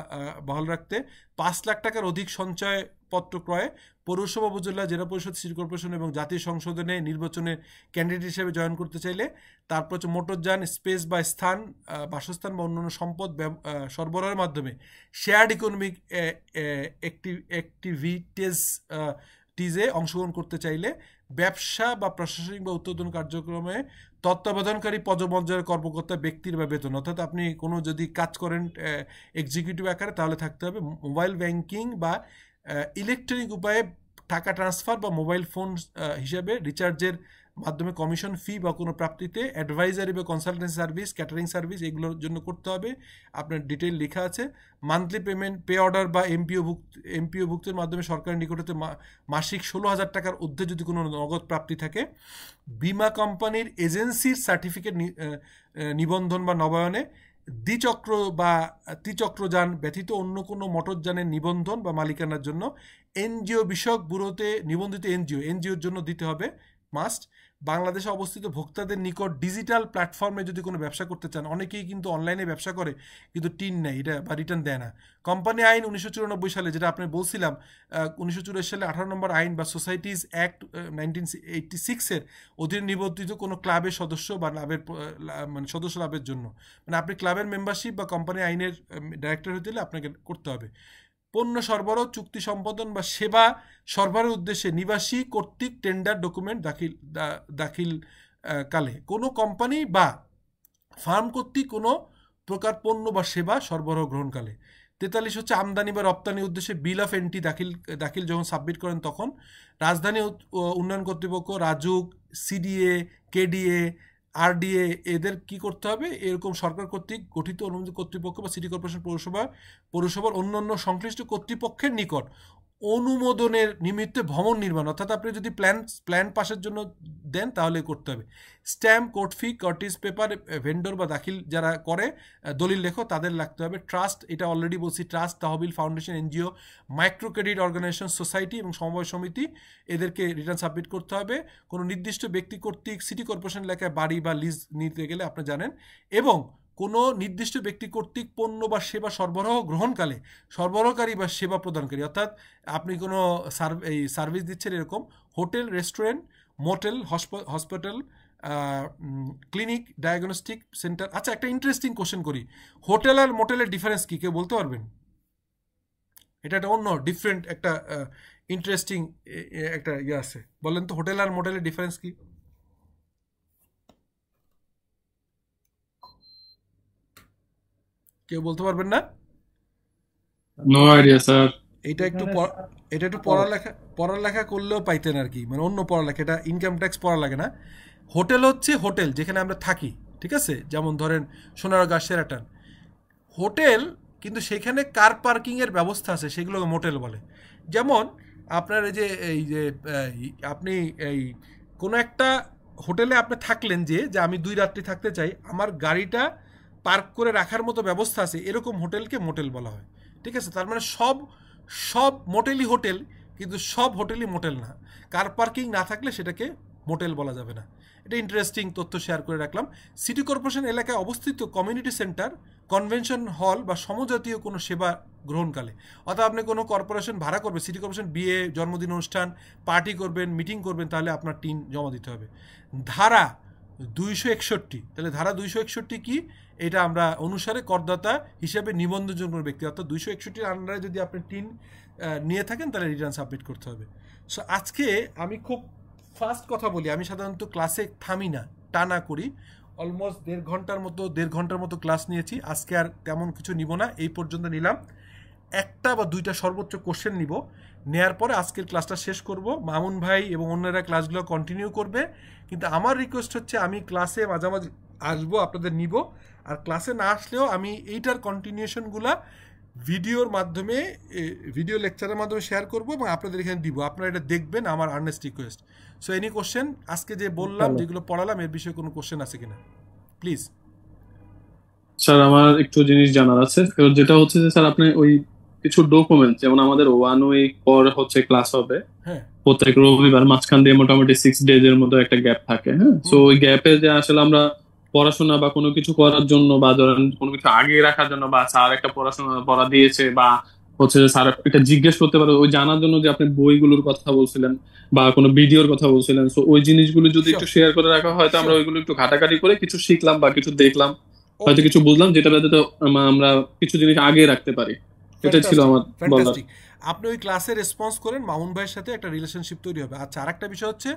বহাল রাখতে, 5 লাখ টাকার অধিক সঞ্চয়পত্র ক্রয়ে, পৌরসভা, উপজেলা, জেলা পরিষদ, সিটি কর্পোরেশন এবং জাতীয় সংসদে নির্বাচনে ক্যান্ডিডেট হিসেবে জয়েন করতে চাইলে, তারপর হচ্ছে মোটরযান, স্পেস বা স্থান, বাসস্থান বা অন্যান্য সম্পদ সরবরাহের মাধ্যমে শেয়ার্ড ইকোনমিক অ্যাক্টিভিটিজে অংশগ্রহণ করতে চাইলে, ব্যবসা বা প্রশাসনিক বা উৎপাদন কার্যক্রমে তত্ত্বাবধানকারী পদমর্যাদার কর্মকর্তা ব্যক্তির বা বেতন, অর্থাৎ আপনি কোনো যদি কাজ করেন এক্সিকিউটিভ আকারে তাহলে থাকতে হবে। মোবাইল ব্যাংকিং বা ইলেকট্রনিক উপায়ে টাকা ট্রান্সফার বা মোবাইল ফোন হিসাবে রিচার্জের মাধ্যমে কমিশন ফি বা কোনো প্রাপ্তিতে, অ্যাডভাইজারি বা কনসালটেন্সি সার্ভিস, ক্যাটারিং সার্ভিস, এগুলোর জন্য করতে হবে, আপনার ডিটেইল লেখা আছে। মান্থলি পেমেন্ট, পে অর্ডার বা এমপিও ভুক্তের মাধ্যমে সরকারের নিকট হতে মাসিক 16,000 টাকার ঊর্ধ্বে যদি কোনো নগদ প্রাপ্তি থাকে। বিমা কোম্পানির এজেন্সির সার্টিফিকেট নিবন্ধন বা নবায়নে, দ্বিচক্র বা ত্রিচক্রযান ব্যতীত অন্য কোনো মোটরযানের নিবন্ধন বা মালিকানার জন্য, এনজিও বিষয়ক ব্যুরোতে নিবন্ধিত এনজিওর জন্য দিতে হবে মাস্ট। বাংলাদেশে অবস্থিত ভোক্তাদের নিকট ডিজিটাল প্ল্যাটফর্মে যদি কোনো ব্যবসা করতে চান, অনেকেই কিন্তু অনলাইনে ব্যবসা করে কিন্তু টিন নেয় এটা বা রিটার্ন দেয় না। কোম্পানি আইন 1994 সালে, যেটা আপনি বলছিলাম 1984 সালে 18 নম্বর আইন বা সোসাইটিজ অ্যাক্ট 1986-এর অধীনে নিবন্ধিত কোনো ক্লাবের সদস্য বা মানে সদস্য লাভের জন্য, মানে আপনি ক্লাবের মেম্বারশিপ বা কোম্পানি আইনের ডাইরেক্টর হতে হলে আপনাকে করতে হবে। পণ্য সরবরাহ, চুক্তি সম্পাদন বা সেবা সরবরাহের উদ্দেশ্যে নিবাসী কর্তৃক টেন্ডার ডকুমেন্ট দাখিল কালে, কোনো কোম্পানি বা ফার্ম কর্তৃক কোনো প্রকার পণ্য বা সেবা সরবরাহ গ্রহণকালে। 43 হচ্ছে আমদানি বা রপ্তানির উদ্দেশ্যে বিল অফ এন্ট্রি দাখিল যখন সাবমিট করেন তখন। রাজধানী উন্নয়ন কর্তৃপক্ষ, রাজুক, সিডিএ, কেডিএ, আরডিএ এদের কি করতে হবে, এরকম সরকার কর্তৃক গঠিত অনুমোদিত কর্তৃপক্ষ বা সিটি কর্পোরেশন পৌরসভার অন্যান্য সংশ্লিষ্ট কর্তৃপক্ষের নিকট অনুমোদনের নিমিত্তে ভবন নির্মাণ, অর্থাৎ আপনি যদি প্ল্যান পাসের জন্য দেন তাহলে করতে হবে। স্ট্যাম্প, কোর্ট ফি, কর্টিস পেপার, ভেন্ডর বা দাখিল যারা করে দলিল লেখো তাদের লাগতে হবে। ট্রাস্ট, এটা অলরেডি বলছি, ট্রাস্ট, তহবিল, foundation, NGO, micro credit organisation, society এবং সমবায় সমিতি এদেরকে রিটার্ন সাবমিট করতে হবে। কোনো নির্দিষ্ট ব্যক্তি কর্তৃক সিটি কর্পোরেশন এলাকায় বাড়ি বা লিজ নিতে গেলে আপনি জানেন, এবং কোনো নির্দিষ্ট ব্যক্তি কর্তৃক পণ্য বা সেবা সরবরাহ গ্রহণকালে সরবরাহকারী বা সেবা প্রদানকারী, অর্থাৎ আপনি কোনো সার্ভিস দিচ্ছেন এরকম hotel, restaurant, motel, hospital, clinic, diagnostic centre. আচ্ছা, একটা ইন্টারেস্টিং কোশ্চেন করি, হোটেল আর মোটেলের ডিফারেন্স কি কেউ বলতে পারবেন? এটা একটা অন্য ডিফারেন্ট একটা ইন্টারেস্টিং একটা ইয়ে আছে, বলেন তো হোটেল আর মোটেলের ডিফারেন্স কি? কেউ বলতে পারবেন না? No idea sir. এটা একটু পড়ালেখা করলেও পাইতেন আর কি, মানে অন্য পড়ালেখা, এটা ইনকাম ট্যাক্স পড়ালেখা না। হোটেল হচ্ছে হোটেল যেখানে আমরা থাকি, ঠিক আছে, যেমন ধরেন সোনারগাঁ, শেরাটন হোটেল, কিন্তু সেখানে কার পার্কিংয়ের ব্যবস্থা আছে সেগুলোকে মোটেল বলে। যেমন আপনার এই যে আপনি এই কোনো একটা হোটেলে আপনি থাকলেন যে আমি 2 রাত্রি থাকতে চাই, আমার গাড়িটা পার্ক করে রাখার মতো ব্যবস্থা আছে, এরকম হোটেলকে মোটেল বলা হয়, ঠিক আছে। তার মানে সব মোটেলই হোটেল, কিন্তু সব হোটেলই মোটেল না। কার পার্কিং না থাকলে সেটাকে মোটেল বলা যাবে না। এটা ইন্টারেস্টিং তথ্য শেয়ার করে রাখলাম। সিটি কর্পোরেশন এলাকায় অবস্থিত কমিউনিটি সেন্টার, কনভেনশন হল বা সমজাতীয় কোনো সেবা গ্রহণকালে, অর্থাৎ আপনি কোনো কর্পোরেশন ভাড়া করবেন, সিটি কর্পোরেশন বিয়ে, জন্মদিন অনুষ্ঠান, পার্টি করবেন, মিটিং করবেন, তাহলে আপনার টিন জমা দিতে হবে। ধারা 261, তাহলে ধারা 261 কি, এটা আমরা অনুসারে করদাতা হিসেবে নিবন্ধনযোগ্য কোনো ব্যক্তি, অর্থাৎ 261 আন্ডারে যদি আপনি টিন নিয়ে থাকেন তাহলে রিটার্ন সাবমিট করতে হবে। সো আজকে আমি খুব ফাস্ট কথা বলি, আমি সাধারণত ক্লাসে থামি না, টানা করি, অলমোস্ট 1.5 ঘন্টার মতো ক্লাস নিয়েছি। আজকে আর তেমন কিছু নিব না, এই পর্যন্ত নিলাম। 1টা বা 2টা সর্বোচ্চ কোশ্চেন নিব, নেয়ার পরে আজকের ক্লাসটা শেষ করব। মামুন ভাই এবং অন্যরা ক্লাসগুলো কন্টিনিউ করবে, কিন্তু আমার রিকোয়েস্ট হচ্ছে আমি ক্লাসে মাঝামাঝি আসবো, আপনাদের নিব, আর ক্লাসে না আসলেও আমি এইটার কন্টিনিউশনগুলা ভিডিওর মাধ্যমে, ভিডিও লেকচারের মাধ্যমে শেয়ার করব এবং আপনাদের এখানে দিব, আপনারা এটা দেখবেন, আমার Ernst request. So any question, আজকে যে বললাম, যেগুলো পড়ালাম, এর বিষয়ে কোনো কোশ্চেন আছে কিনা প্লিজ? স্যার আমার একটু জিনিস জানার আছে, যেটা হচ্ছে যে স্যার আপনি ওই কিছু ডকুমেন্ট, যেমন আমাদের 1 উইক পর হচ্ছে ক্লাস হবে, হ্যাঁ, প্রত্যেক রবিবার, মাঝখান দিয়ে মোটামুটি 6 ডেজ এর মতো একটা গ্যাপ থাকে, হ্যাঁ। সো ওই গ্যাপে যে আসলে আমরা পড়াশোনা বা কোনো কিছু করার জন্য, বা ধরেন কোনো কিছু আগে রাখার জন্য, বা স্যার একটা পড়া দিয়েছে, বা হচ্ছে যে স্যার এটা জিজ্ঞেস করতে পারে, ওই জানার জন্য যে আপনি বইগুলোর কথা বলছিলেন বা কোনো ভিডিওর কথা বলছিলেন, সো ওই জিনিসগুলো যদি একটু শেয়ার করে রাখা হয়, তো আমরা ওইগুলো একটু ঘাটাঘাটি করে কিছু শিখলাম বা কিছু দেখলাম, হয়তো কিছু বুঝলাম, যেটা যাতে আমরা কিছু জিনিস আগে রাখতে পারি। এটা ছিল আমার বলার। আপনি ওই ক্লাসে রেসপন্স করেন, মামুন ভাইয়ের সাথে একটা রিলেশনশিপ তৈরি হবে। আচ্ছা, আরেকটা বিষয় হচ্ছে,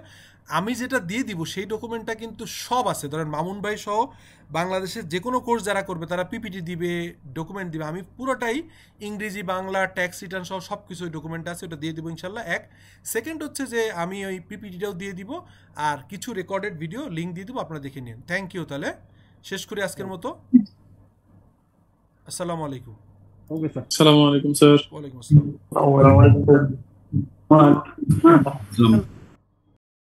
আমি যেটা দিয়ে দিব সেই ডকুমেন্টটা কিন্তু সব আছে, ধরেন মামুন ভাই সহ বাংলাদেশের যে কোনো কোর্স যারা করবে তারা পিপিটি দিবে, ডকুমেন্ট দিবে, আমি পুরোটাই ইংরেজি, বাংলা, ট্যাক্স রিটার্ন সহ সব কিছু ওই ডকুমেন্ট আছে, ওটা দিয়ে দিব ইনশাল্লাহ। সেকেন্ড হচ্ছে যে আমি ওই পিপিটিটাও দিয়ে দিব, আর কিছু রেকর্ডেড ভিডিও লিঙ্ক দিয়ে দেবো, আপনারা দেখে নিন। Thank you. তাহলে শেষ করি আজকের মতো। আসসালামু আলাইকুম। আসসালামু আলাইকুম স্যার। ওয়ালাইকুম আসসালাম।